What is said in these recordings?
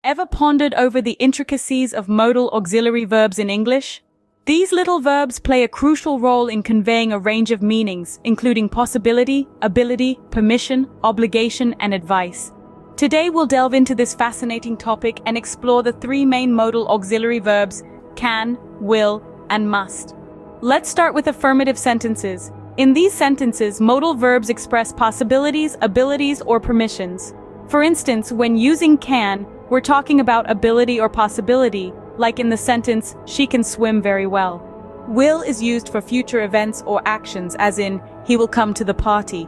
Ever pondered over the intricacies of modal auxiliary verbs in English? These little verbs play a crucial role in conveying a range of meanings, including possibility, ability, permission, obligation, and advice. Today we'll delve into this fascinating topic and explore the three main modal auxiliary verbs: can, will, and must. Let's start with affirmative sentences. In these sentences, modal verbs express possibilities, abilities, or permissions. For instance, when using can, we're talking about ability or possibility, like in the sentence, "She can swim very well." Will is used for future events or actions, as in, "He will come to the party."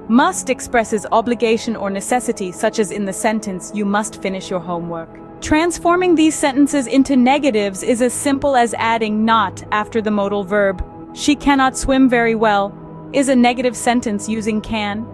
Must expresses obligation or necessity, such as in the sentence, "You must finish your homework." Transforming these sentences into negatives is as simple as adding not after the modal verb. "She cannot swim very well" is a negative sentence using can.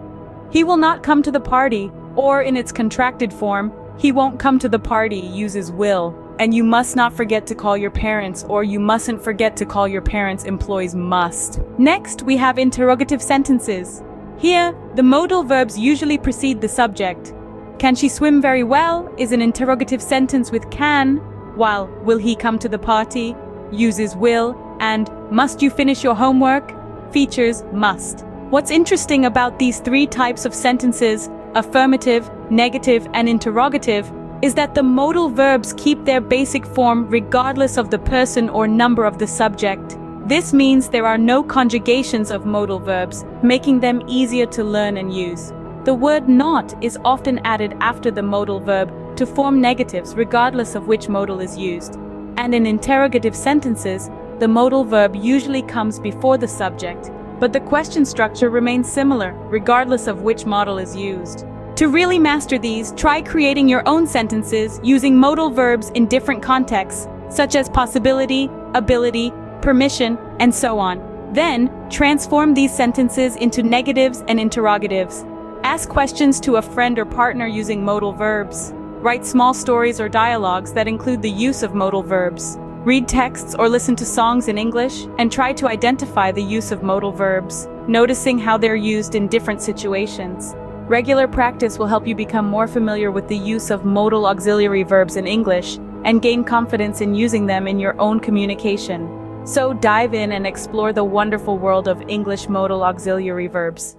"He will not come to the party," or in its contracted form, "He won't come to the party," uses will. And you must not forget to call your parents, or you mustn't forget to call your parents employs must. Next, we have interrogative sentences. Here, the modal verbs usually precede the subject. "Can she swim very well" is an interrogative sentence with can, while "will he come to the party" uses will, and "must you finish your homework" features must. What's interesting about these three types of sentences, affirmative, negative, and interrogative, is that the modal verbs keep their basic form regardless of the person or number of the subject. This means there are no conjugations of modal verbs, making them easier to learn and use. The word not is often added after the modal verb to form negatives regardless of which modal is used. And in interrogative sentences, the modal verb usually comes before the subject, but the question structure remains similar regardless of which modal is used. To really master these, try creating your own sentences using modal verbs in different contexts, such as possibility, ability, permission, and so on. Then, transform these sentences into negatives and interrogatives. Ask questions to a friend or partner using modal verbs. Write small stories or dialogues that include the use of modal verbs. Read texts or listen to songs in English, and try to identify the use of modal verbs, noticing how they're used in different situations. Regular practice will help you become more familiar with the use of modal auxiliary verbs in English and gain confidence in using them in your own communication. So dive in and explore the wonderful world of English modal auxiliary verbs.